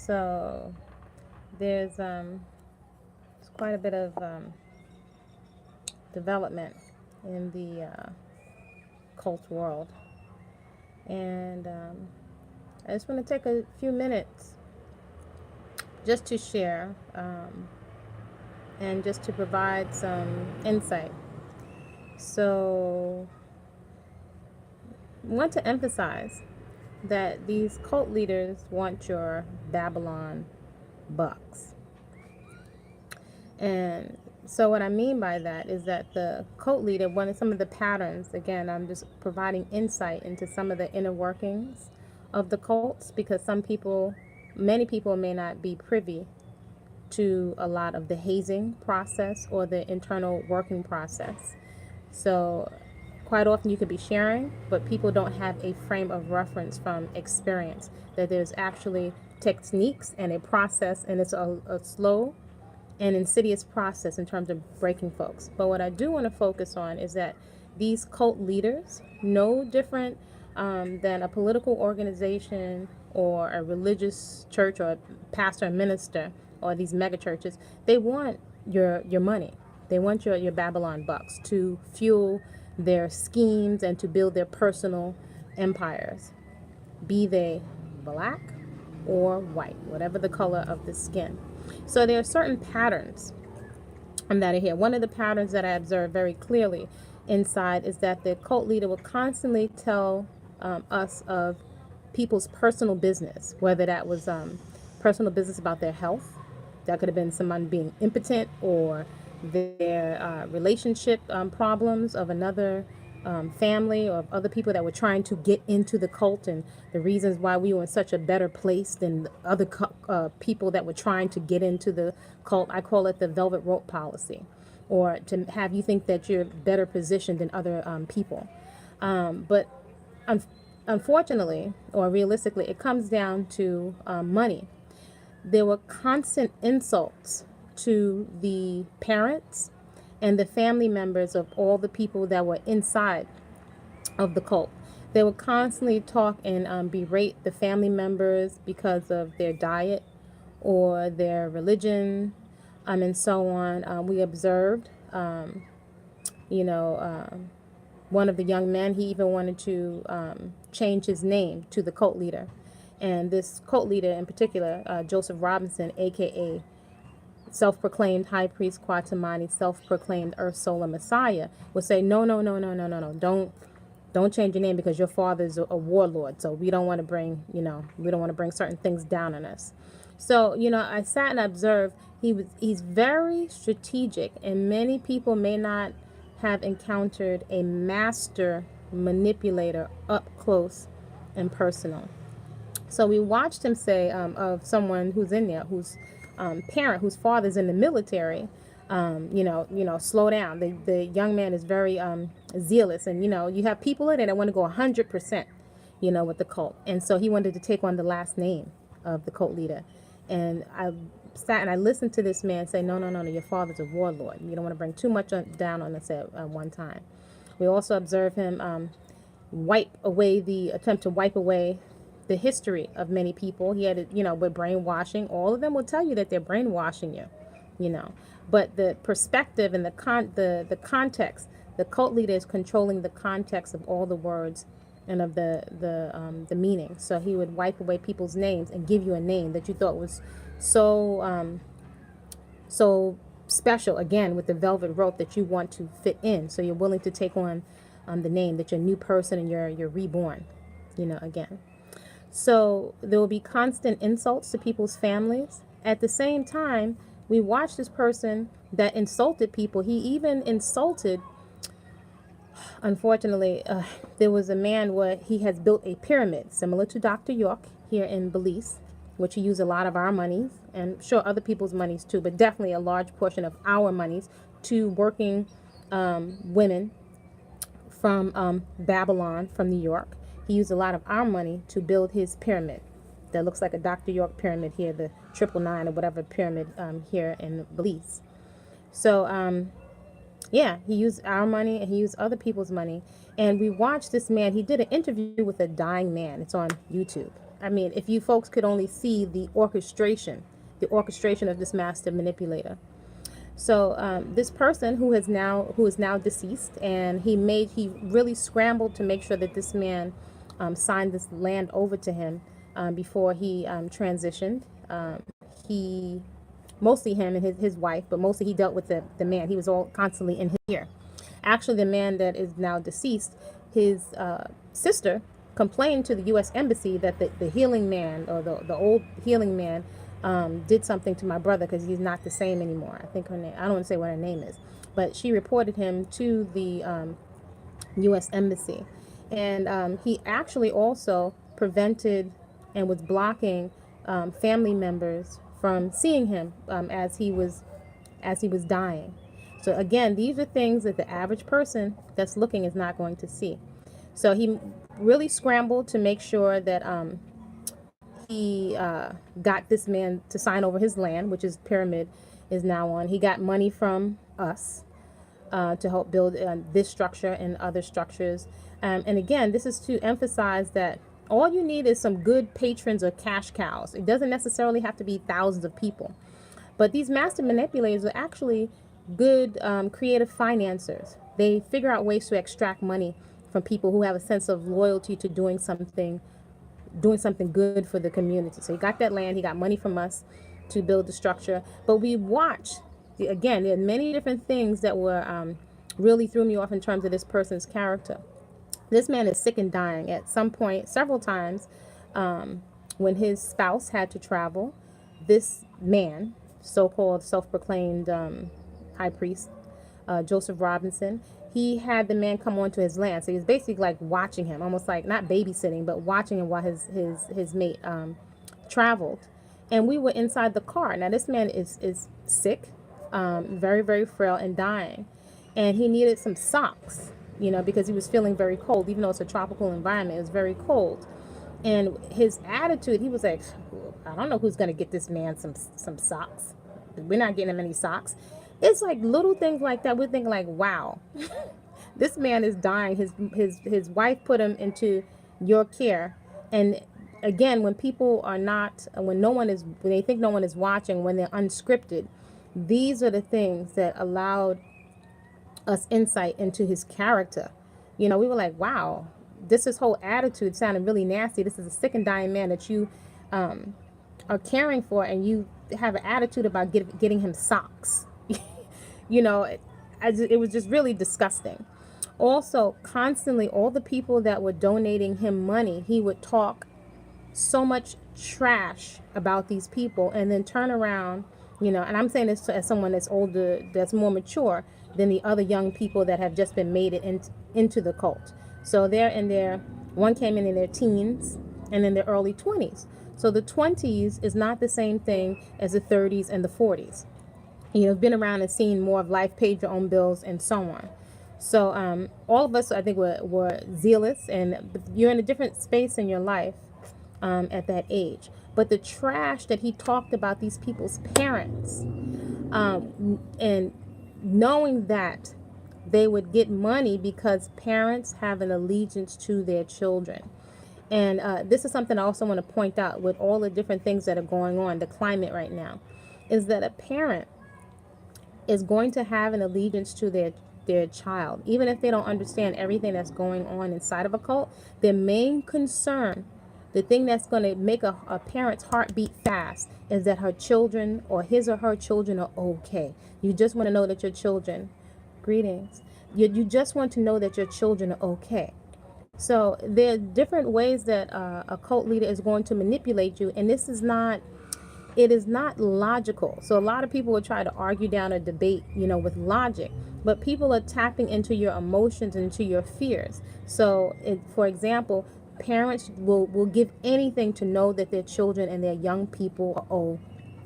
So there's quite a bit of development in the cult world, and I just want to take a few minutes just to share and just to provide some insight. So, I want to emphasize that these cult leaders want your Babylon bucks. And so, what I mean by that is that the cult leader, one of some of the patterns, again, I'm just providing insight into some of the inner workings of the cults because many people may not be privy to a lot of the hazing process or the internal working process. So, quite often you could be sharing, but people don't have a frame of reference from experience that there's actually techniques and a process, and it's a slow and insidious process in terms of breaking folks. But what I do want to focus on is that these cult leaders, no different than a political organization or a religious church or a pastor and minister or these mega churches, they want your money. They want your Babylon bucks to fuel their schemes and to build their personal empires, be they black or white, whatever the color of the skin. So there are certain patterns that are here. One of the patterns that I observe very clearly inside is that the cult leader will constantly tell us of people's personal business, whether that was personal business about their health. That could have been someone being impotent or their relationship problems of another family or other people that were trying to get into the cult and the reasons why we were in such a better place than other people that were trying to get into the cult. I call it the velvet rope policy, or to have you think that you're better positioned than other people. But un- unfortunately, or realistically, it comes down to money. There were constant insults to the parents and the family members of all the people that were inside of the cult. They would constantly talk and berate the family members because of their diet or their religion, and so on. We observed, you know, one of the young men, he even wanted to change his name to the cult leader. And this cult leader in particular, Joseph Robinson, aka self-proclaimed high priest Kwatamani, self-proclaimed Earth Solar Messiah, would say, no, no, no, no, no, no, no, don't change your name because your father's a warlord. So we don't want to bring, we don't want to bring certain things down on us. So, I sat and observed. He's very strategic, and many people may not have encountered a master manipulator up close and personal. So we watched him say of someone who's in there, whose parent, whose father's in the military, slow down. The young man is very zealous, and you have people in it that want to go 100%, with the cult, and so he wanted to take on the last name of the cult leader, and I sat and I listened to this man say, no, no, no, no, your father's a warlord. You don't want to bring too much down on us at one time. We also observe him attempt to wipe away the history of many people. He had it, with brainwashing. All of them will tell you that they're brainwashing you, you know. But the perspective and the context, the cult leader is controlling the context of all the words and of the meaning. So he would wipe away people's names and give you a name that you thought was so special, again with the velvet rope that you want to fit in. So you're willing to take on the name that you're a new person and you're reborn, again. So there will be constant insults to people's families. At the same time, we watched this person that insulted people. He even insulted, unfortunately, there was a man where he has built a pyramid similar to Dr. York here in Belize, which he used a lot of our monies and sure other people's monies too, but definitely a large portion of our monies to working women from Babylon, from New York. He used a lot of our money to build his pyramid that looks like a Dr. York pyramid here, the 999 or whatever pyramid here in Belize. So, yeah, he used our money and he used other people's money. And we watched this man. He did an interview with a dying man. It's on YouTube. I mean, if you folks could only see the orchestration of this master manipulator. So this person who is now deceased, and he really scrambled to make sure that this man signed this land over to him before he transitioned. He Mostly him and his wife, but mostly he dealt with the man. He was all constantly in his ear. Actually, the man that is now deceased, his sister complained to the U.S. Embassy that the healing man, or the old healing man, did something to my brother because he's not the same anymore. I think her name, I don't want to say what her name is, but she reported him to the U.S. Embassy. And he actually also prevented and was blocking family members from seeing him as he was dying. So again, these are things that the average person that's looking is not going to see. So he really scrambled to make sure that he got this man to sign over his land, which his pyramid is now on. He got money from us to help build this structure and other structures. And again, this is to emphasize that all you need is some good patrons or cash cows. It doesn't necessarily have to be thousands of people. But these master manipulators are actually good creative financiers. They figure out ways to extract money from people who have a sense of loyalty to doing something good for the community. So he got that land, he got money from us to build the structure. But we watched, again, there are many different things that were really threw me off in terms of this person's character. This man is sick and dying at some point, several times, when his spouse had to travel. This man, so-called self-proclaimed high priest, Joseph Robinson, he had the man come onto his land. So he was basically like watching him, almost like not babysitting, but watching him while his mate traveled. And we were inside the car. Now this man is sick, very, very frail and dying. And he needed some socks, because he was feeling very cold. Even though it's a tropical environment, it was very cold. And his attitude, he was like, I don't know who's going to get this man some socks. We're not getting him any socks. It's like little things like that. We're thinking like, wow, this man is dying. His wife put him into your care. And again, when people are not, when they think no one is watching, when they're unscripted, these are the things that allowed us insight into his character. We were like, wow, his whole attitude sounded really nasty. This is a sick and dying man that you are caring for, and you have an attitude about getting him socks. It was just really disgusting. Also, constantly, all the people that were donating him money, he would talk so much trash about these people and then turn around, and I'm saying this as someone that's older, that's more mature than the other young people that have just been made it into the cult. So one came in their teens and in their early 20s. So the 20s is not the same thing as the 30s and the 40s. Been around and seen more of life, paid your own bills, and so on. So all of us, I think, were zealous, and you're in a different space in your life at that age. But the trash that he talked about these people's parents, and knowing that they would get money because parents have an allegiance to their children. And this is something I also want to point out with all the different things that are going on, the climate right now, is that a parent is going to have an allegiance to their child. Even if they don't understand everything that's going on inside of a cult, their main concern, the thing that's going to make a parent's heart beat fast, is that her children or his or her children are okay. You just want to know that your children, greetings, you just want to know that your children are okay. So there are different ways that a cult leader is going to manipulate you, and it is not logical. So a lot of people will try to argue down a debate, with logic, but people are tapping into your emotions and into your fears. So for example, parents will give anything to know that their children and their young people are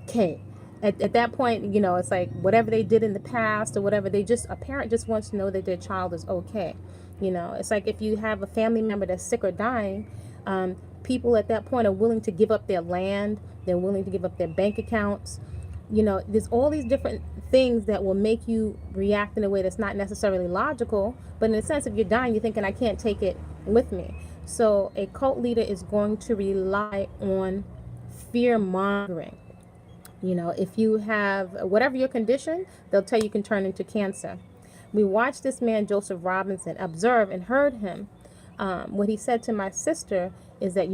okay. At that point, it's like whatever they did in the past or whatever, a parent just wants to know that their child is okay. It's like if you have a family member that's sick or dying, people at that point are willing to give up their land. They're willing to give up their bank accounts. There's all these different things that will make you react in a way that's not necessarily logical. But in a sense, if you're dying, you're thinking, I can't take it with me. So a cult leader is going to rely on fear mongering. You know, if you have whatever your condition, they'll tell you can turn into cancer. We watched this man, Joseph Robinson, observe and heard him. What he said to my sister is that,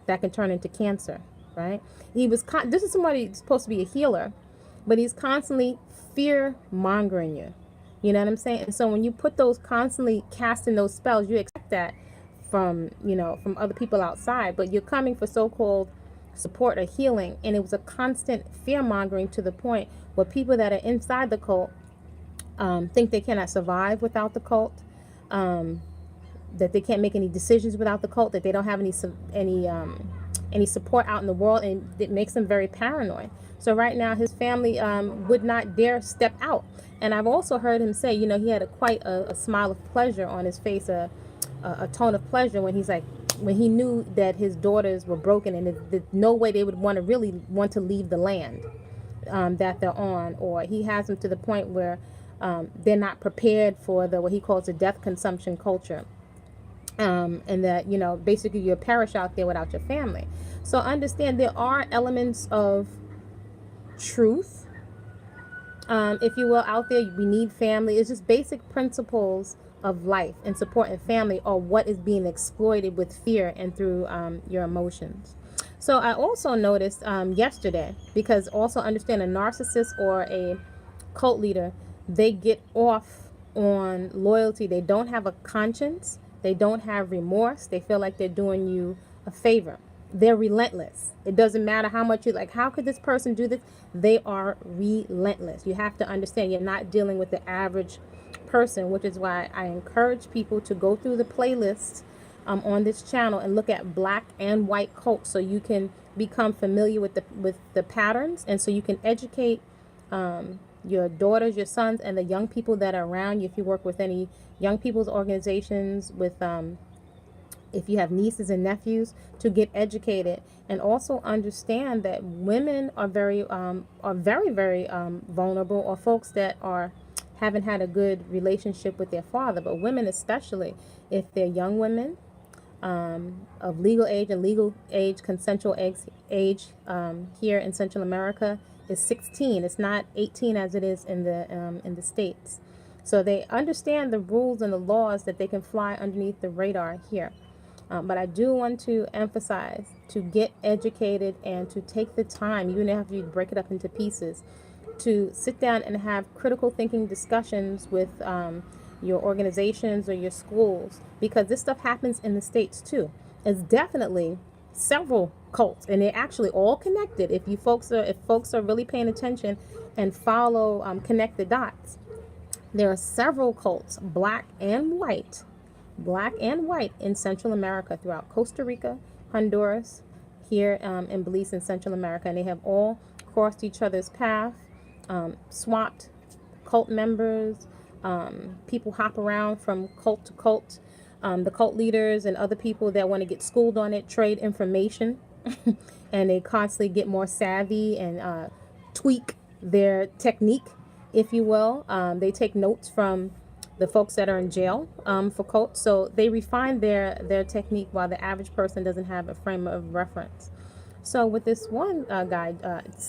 that can turn into cancer, right? This is somebody who's supposed to be a healer, but he's constantly fear mongering you. You know what I'm saying? And so when you put those constantly casting those spells, you expect that from other people outside, but you're coming for so-called support or healing, and it was a constant fear mongering to the point where people that are inside the cult think they cannot survive without the cult, that they can't make any decisions without the cult, that they don't have any support out in the world, and it makes them very paranoid. So right now his family would not dare step out. And I've also heard him say, he had quite a smile of pleasure on his face, a tone of pleasure when he knew that his daughters were broken, and there's no way they would really want to leave the land that they're on, or he has them to the point where they're not prepared for what he calls the death consumption culture. And that, basically you'll perish out there without your family. So understand there are elements of truth, if you will, out there. We need family. It's just basic principles of life, and supporting family or what is being exploited with fear and through your emotions. So I also noticed yesterday, because also understand a narcissist or a cult leader, they get off on loyalty. They don't have a conscience. They don't have remorse. They feel like they're doing you a favor. They're relentless. It doesn't matter how much how could this person do this? They are relentless. You have to understand you're not dealing with the average person, which is why I encourage people to go through the playlist on this channel and look at black and white cults, so you can become familiar with the patterns, and so you can educate your daughters, your sons, and the young people that are around you. If you work with any young people's organizations, if you have nieces and nephews, to get educated, and also understand that women are very very vulnerable, or folks that haven't had a good relationship with their father. But women especially, if they're young women of legal age, and legal age, consensual age here in Central America is 16. It's not 18 as it is in the States. So they understand the rules and the laws, that they can fly underneath the radar here. But I do want to emphasize to get educated and to take the time, even if you break it up into pieces, to sit down and have critical thinking discussions with your organizations or your schools, because this stuff happens in the States too. It's definitely several cults, and they're actually all connected. If folks are really paying attention and follow, connect the dots, there are several cults, black and white, in Central America, throughout Costa Rica, Honduras, here in Belize, in Central America, and they have all crossed each other's path, swapped cult members. People hop around from cult to cult. The cult leaders and other people that want to get schooled on it trade information, and they constantly get more savvy and tweak their technique, if you will. They take notes from the folks that are in jail for cults, so they refine their technique, while the average person doesn't have a frame of reference. So with this one guy,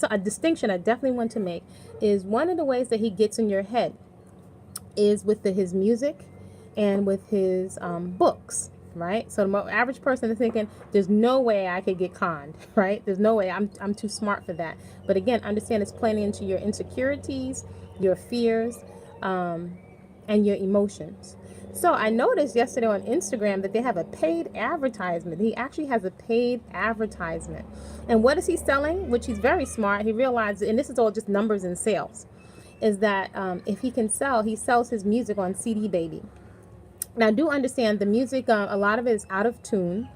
a distinction I definitely want to make is one of the ways that he gets in your head is with his music and with his books, right? So the average person is thinking, there's no way I could get conned, right? There's no way, I'm too smart for that. But again, understand it's playing into your insecurities, your fears, and your emotions. So I noticed yesterday on Instagram that they have a paid advertisement. He actually has a paid advertisement. And what is he selling? Which he's very smart. He realized, and this is all just numbers and sales, is that if he can sell, he sells his music on CD Baby. Now, do understand the music, a lot of it is out of tune.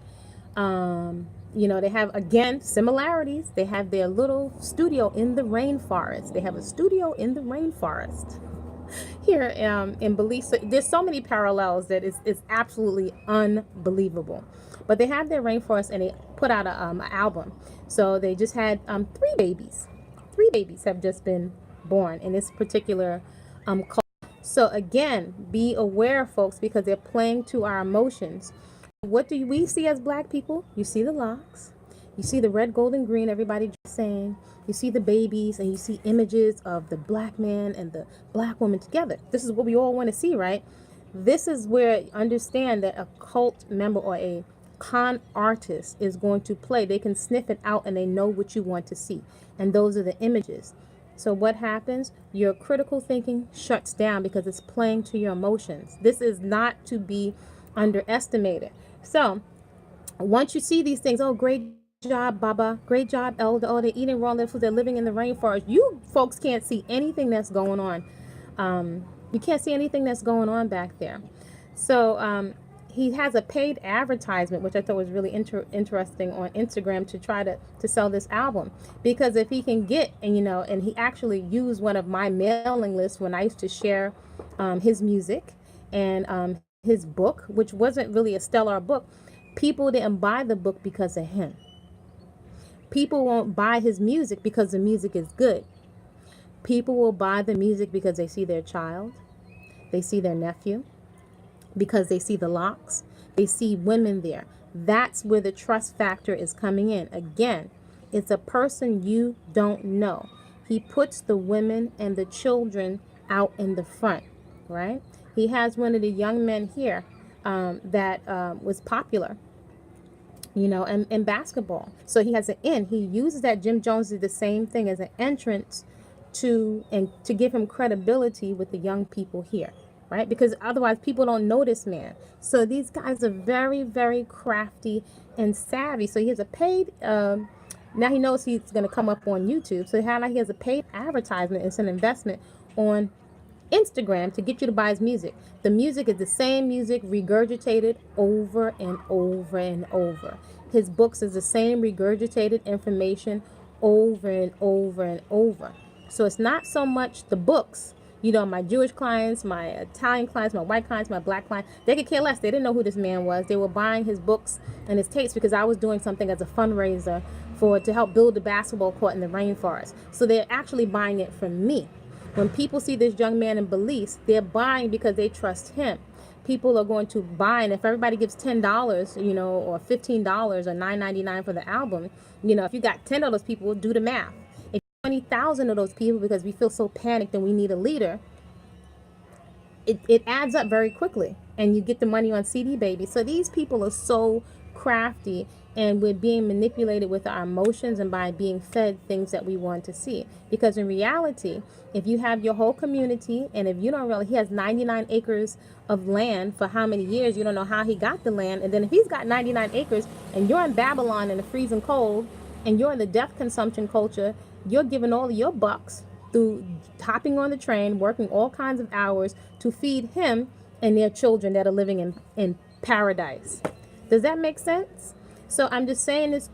They have, again, similarities. They have their little studio in the rainforest. They have a studio in the rainforest here in Belize. So there's so many parallels that it's absolutely unbelievable. But they have their rainforest, and they put out an album. So they just had 3 babies. 3 babies have just been born in this particular cult. So again, be aware, folks, because they're playing to our emotions. What do we see as black people? You see the locks, you see the red, gold, and green, everybody just saying, you see the babies, and you see images of the black man and the black woman together. This is what we all want to see, right? This is where you understand that a cult member or a con artist is going to play. They can sniff it out and they know what you want to see. And those are the images. So what happens? Your critical thinking shuts down because it's playing to your emotions. This is not to be underestimated. So once you see these things, oh, great job, Baba, great job, Elder, oh, they're eating raw food, they're living in the rainforest. You folks can't see anything that's going on. You can't see anything that's going on back there. So he has a paid advertisement, which I thought was really interesting on Instagram to try to sell this album. Because if he can get, and he actually used one of my mailing lists when I used to share his music and his book, which wasn't really a stellar book. People didn't buy the book because of him. People won't buy his music because the music is good. People will buy the music because they see their child, they see their nephew, because they see the locks, they see women there. That's where the trust factor is coming in. Again, it's a person you don't know. He puts the women and the children out in the front, right? He has one of the young men here that was popular, in basketball. So he has an in. He uses that. Jim Jones did the same thing as an entrance to give him credibility with the young people here, right? Because otherwise people don't know this man. So these guys are very, very crafty and savvy. So he has a paid, now he knows he's going to come up on YouTube. So he has a paid advertisement. It's an investment on Instagram to get you to buy his music. The music is the same music regurgitated over and over and over. His books is the same regurgitated information over and over and over. So it's not so much the books. My Jewish clients, my Italian clients, my white clients, my black clients, they could care less. They didn't know who this man was. They were buying his books and his tapes because I was doing something as a fundraiser to help build a basketball court in the rainforest. So they're actually buying it from me. When people see this young man in Belize, they're buying because they trust him. People are going to buy, and if everybody gives $10, or $15 or $9.99 for the album, if you got 10 of those people, do the math. If 20,000 of those people, because we feel so panicked and we need a leader, it adds up very quickly, and you get the money on CD Baby. So these people are so crafty, and we're being manipulated with our emotions and by being fed things that we want to see. Because in reality, if you have your whole community, and if you don't really, he has 99 acres of land for how many years, you don't know how he got the land. And then if he's got 99 acres and you're in Babylon in the freezing cold and you're in the death consumption culture, you're giving all of your bucks through hopping on the train, working all kinds of hours to feed him and their children that are living in paradise. Does that make sense? So I'm just saying this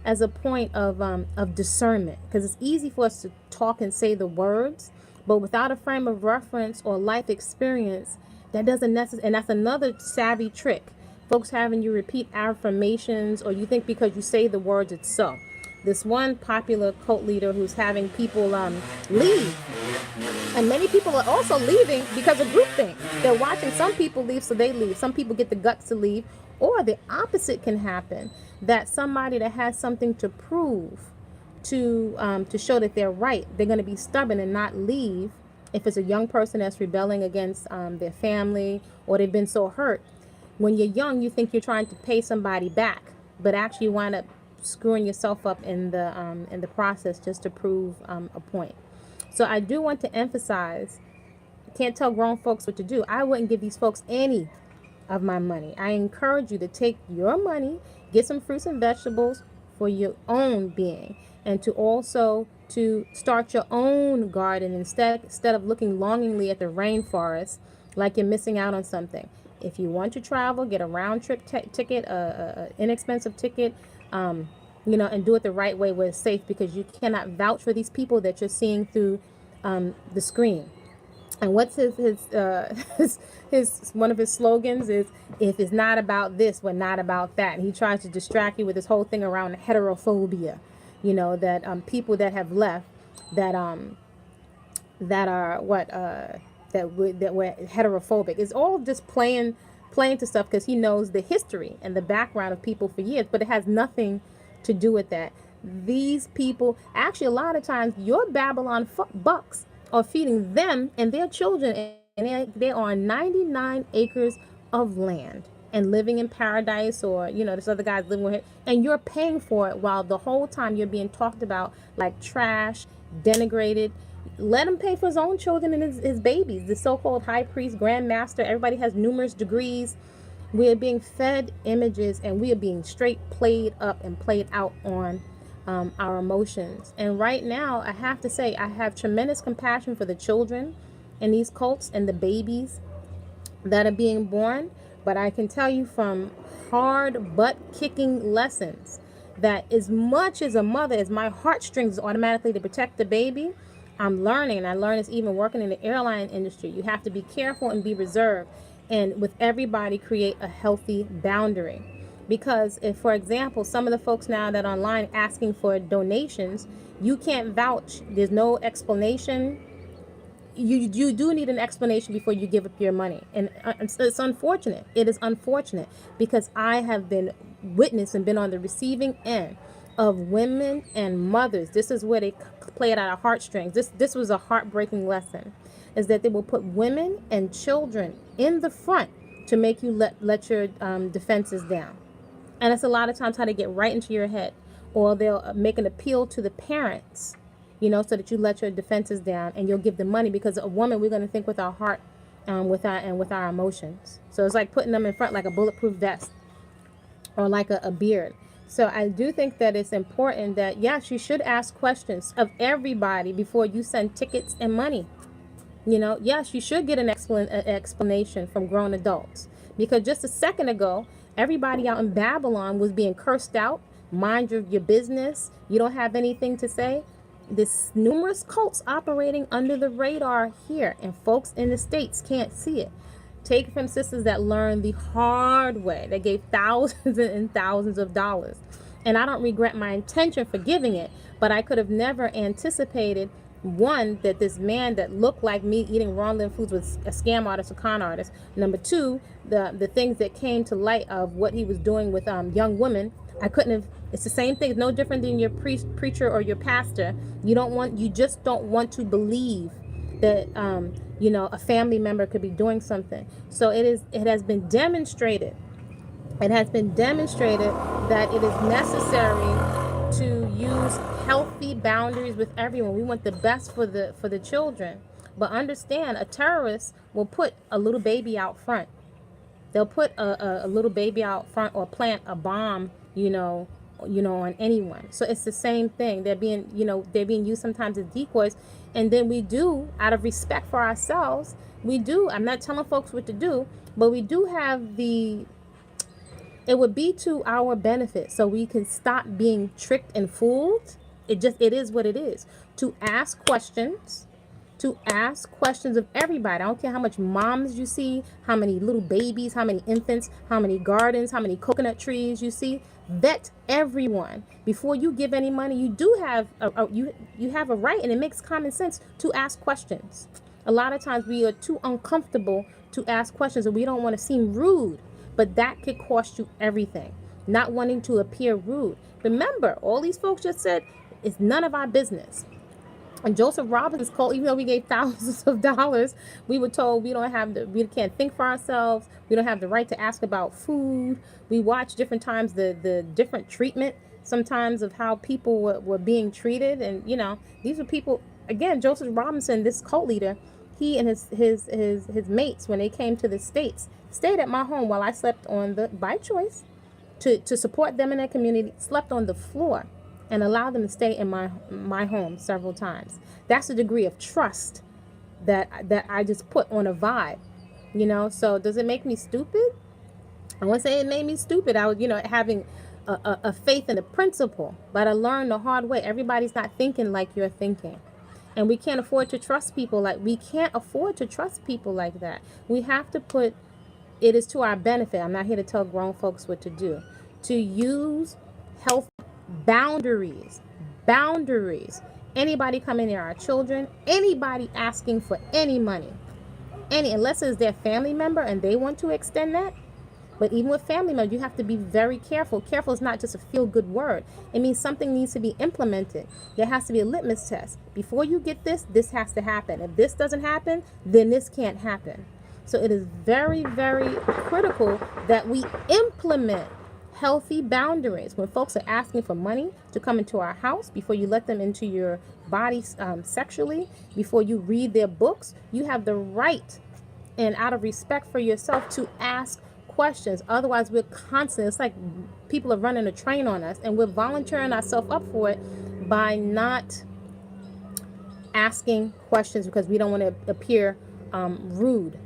as a point of discernment, because it's easy for us to talk and say the words, but without a frame of reference or life experience, that doesn't necessarily, and that's another savvy trick. Folks having you repeat affirmations, or you think because you say the words it's so. This one popular cult leader who's having people leave. And many people are also leaving because of groupthink. They're watching some people leave, so they leave. Some people get the guts to leave. Or the opposite can happen, that somebody that has something to prove to show that they're right, they're going to be stubborn and not leave. If it's a young person that's rebelling against their family, or they've been so hurt. When you're young, you think you're trying to pay somebody back, but actually you wind up screwing yourself up in the process just to prove a point. So I do want to emphasize, can't tell grown folks what to do. I wouldn't give these folks any of my money. I encourage you to take your money, get some fruits and vegetables for your own being, and to also to start your own garden instead of looking longingly at the rainforest like you're missing out on something. If you want to travel, get a round trip ticket, a inexpensive ticket, and do it the right way where it's safe, because you cannot vouch for these people that you're seeing through the screen. And what's his one of his slogans is, if it's not about this, we're not about that. And he tries to distract you with this whole thing around heterophobia, that people that have left that are we're heterophobic. It's all just playing to stuff because he knows the history and the background of people for years, but it has nothing to do with that. These people, actually, a lot of times, your Babylon bucks are feeding them and their children, and they are on 99 acres of land and living in paradise, or this other guy's living with it, and you're paying for it while the whole time you're being talked about like trash, denigrated. Let him pay for his own children and his babies. The so-called high priest, grand master, everybody has numerous degrees. We are being fed images, and we are being straight played up and played out on our emotions. And right now, I have to say, I have tremendous compassion for the children in these cults and the babies that are being born. But I can tell you from hard butt-kicking lessons that as much as a mother, as my heartstrings is automatically to protect the baby, I'm learning, and I learned this even working in the airline industry. You have to be careful and be reserved, and with everybody create a healthy boundary. Because if, for example, some of the folks now that are online asking for donations, you can't vouch. There's no explanation. You do need an explanation before you give up your money. And it's unfortunate. It is unfortunate because I have been witness and been on the receiving end of women and mothers. This is where they play it out of heartstrings. This was a heartbreaking lesson, is that they will put women and children in the front to make you let your defenses down. And it's a lot of times how they get right into your head. Or they'll make an appeal to the parents, so that you let your defenses down and you'll give them money, because a woman, we're going to think with our heart, with our emotions. So it's like putting them in front like a bulletproof vest or like a beard. So I do think that it's important that, yes, you should ask questions of everybody before you send tickets and money. Yes, you should get an explanation from grown adults, because just a second ago, everybody out in Babylon was being cursed out. Mind your business. You don't have anything to say. There's numerous cults operating under the radar here, and folks in the States can't see it. Take it from sisters that learned the hard way. They gave thousands and thousands of dollars. And I don't regret my intention for giving it, but I could have never anticipated, one, that this man that looked like me eating raw living foods was a scam artist, a con artist. Number two, the things that came to light of what he was doing with young women. I couldn't have. It's the same thing. It's no different than your preacher or your pastor. You just don't want to believe that a family member could be doing something. So it has been demonstrated. It has been demonstrated that it is necessary to use healthy boundaries with everyone. We want the best for the children. But understand, a terrorist will put a little baby out front. They'll put a little baby out front, or plant a bomb, on anyone. So it's the same thing. They're being used sometimes as decoys. And then we do, out of respect for ourselves, I'm not telling folks what to do, but we do have it would be to our benefit, so we can stop being tricked and fooled. It is what it is. To ask questions of everybody. I don't care how much moms you see, how many little babies, how many infants, how many gardens, how many coconut trees you see. Vet everyone before you give any money. You do have you have a right, and it makes common sense to ask questions. A lot of times we are too uncomfortable to ask questions, and we don't want to seem rude, but that could cost you everything. Not wanting to appear rude. Remember, all these folks just said it's none of our business. And Joseph Robinson's cult, even though we gave thousands of dollars, we were told we can't think for ourselves. We don't have the right to ask about food. We watched different times the different treatment sometimes of how people were being treated. And, these were people, again, Joseph Robinson, this cult leader, he and his mates, when they came to the States, stayed at my home while I slept by choice, to support them in their community, slept on the floor, and allow them to stay in my home several times. That's a degree of trust that I just put on a vibe, So does it make me stupid? I won't say it made me stupid. I was, having a faith in the principle, but I learned the hard way. Everybody's not thinking like you're thinking. And we can't afford to trust people like that. We have to it is to our benefit. I'm not here to tell grown folks what to do. To use health boundaries. Anybody coming near our children, anybody asking for any money, unless it's their family member and they want to extend that. But even with family members, you have to be very careful. Careful is not just a feel-good word. It means something needs to be implemented. There has to be a litmus test. Before you get this has to happen. If this doesn't happen, then this can't happen. So it is very, very critical that we implement healthy boundaries. When folks are asking for money to come into our house, before you let them into your body sexually, before you read their books, you have the right, and out of respect for yourself, to ask questions. Otherwise, we're constant. It's like people are running a train on us, and we're volunteering ourselves up for it by not asking questions because we don't want to appear rude,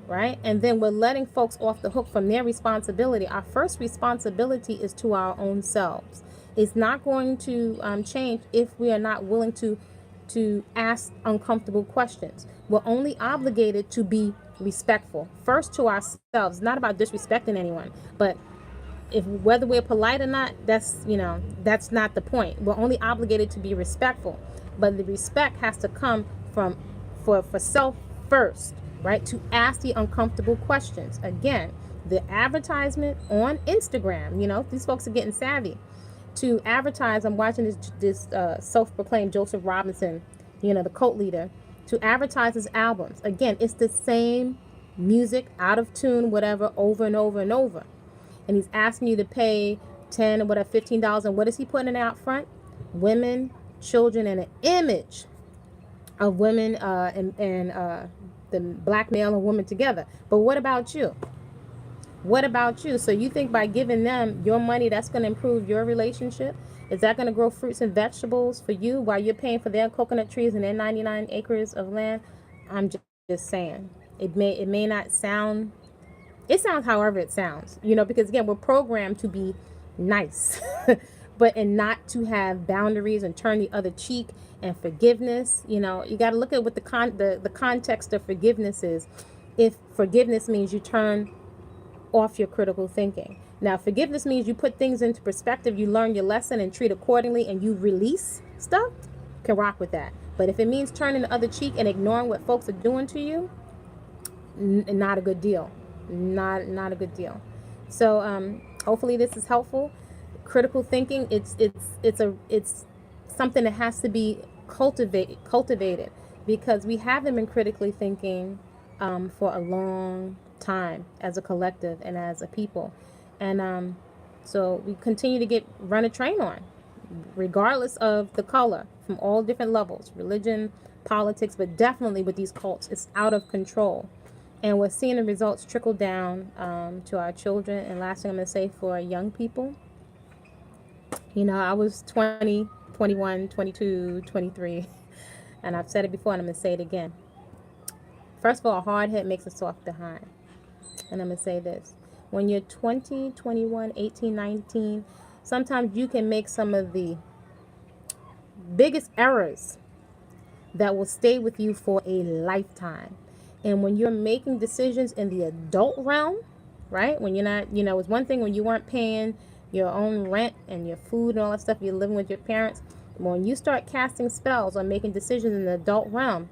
right? And then we're letting folks off the hook from their responsibility. Our first responsibility is to our own selves. It's not going to change if we are not willing to ask uncomfortable questions. We're only obligated to be respectful first to ourselves. Not about disrespecting anyone, but if whether we're polite or not, that's not the point. We're only obligated to be respectful, but the respect has to come from for self first, right? To ask the uncomfortable questions. Again, the advertisement on Instagram, these folks are getting savvy to advertise. I'm watching this self-proclaimed Joseph Robinson, the cult leader, to advertise his albums. Again, it's the same music, out of tune, whatever, over and over and over. And he's asking you to pay $10 or whatever, $15. And what is he putting out front? Women, children, and an image of women and the black male and woman together. But what about you? What about you? So you think by giving them your money, that's going to improve your relationship? Is that going to grow fruits and vegetables for you while you're paying for their coconut trees and their 99 acres of land? I'm just saying. It may not sound, it sounds however it sounds, because again, we're programmed to be nice, and not to have boundaries and turn the other cheek and forgiveness. You got to look at what the context of forgiveness is. If forgiveness means you turn off your critical thinking. Now, forgiveness means you put things into perspective, you learn your lesson and treat accordingly, and you release stuff, can rock with that. But if it means turning the other cheek and ignoring what folks are doing to you, not a good deal. Not a good deal. So hopefully this is helpful. Critical thinking, it's something that has to be cultivated because we haven't been critically thinking for a long time as a collective and as a people, and so we continue to run a train on, regardless of the color, from all different levels, religion, politics, but definitely with these cults, it's out of control, and we're seeing the results trickle down to our children. And last thing I'm going to say for young people, I was 20, 21, 22, 23, and I've said it before and I'm going to say it again. First of all, a hard head makes a soft behind. And I'm going to say this. When you're 20, 21, 18, 19, sometimes you can make some of the biggest errors that will stay with you for a lifetime. And when you're making decisions in the adult realm, right? When you're not, it's one thing when you weren't paying your own rent and your food and all that stuff, you're living with your parents. When you start casting spells or making decisions in the adult realm,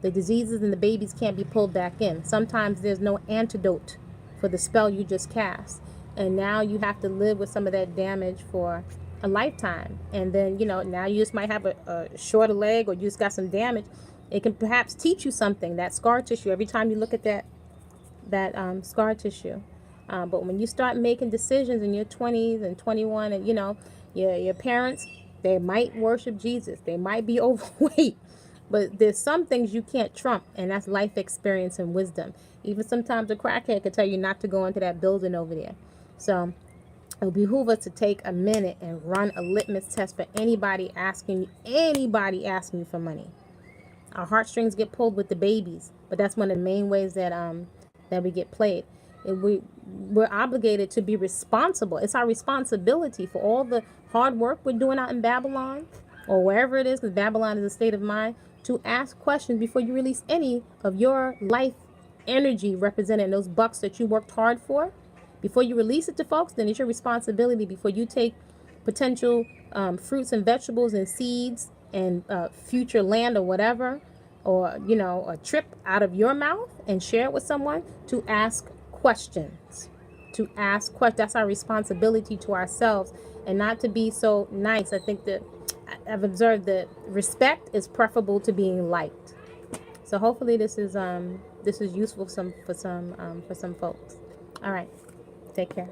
the diseases and the babies can't be pulled back in. Sometimes there's no antidote for the spell you just cast. And now you have to live with some of that damage for a lifetime. And then, now you just might have a shorter leg or you just got some damage. It can perhaps teach you something, that scar tissue, every time you look at that scar tissue. But when you start making decisions in your 20s and 21 and, your parents, they might worship Jesus. They might be overweight. But there's some things you can't trump, and that's life experience and wisdom. Even sometimes a crackhead could tell you not to go into that building over there. So it would behoove us to take a minute and run a litmus test for anybody asking you for money. Our heartstrings get pulled with the babies, but that's one of the main ways that we get played. We're obligated to be responsible. It's our responsibility for all the hard work we're doing out in Babylon or wherever it is, because Babylon is a state of mind, to ask questions before you release any of your life energy represented in those bucks that you worked hard for. Before you release it to folks, then it's your responsibility before you take potential fruits and vegetables and seeds and future land or whatever, or, you know, a trip out of your mouth and share it with someone, to ask questions. To ask questions. That's our responsibility to ourselves, and not to be so nice. I think that I've observed that respect is preferable to being liked. So hopefully this is useful for some folks. All right. Take care.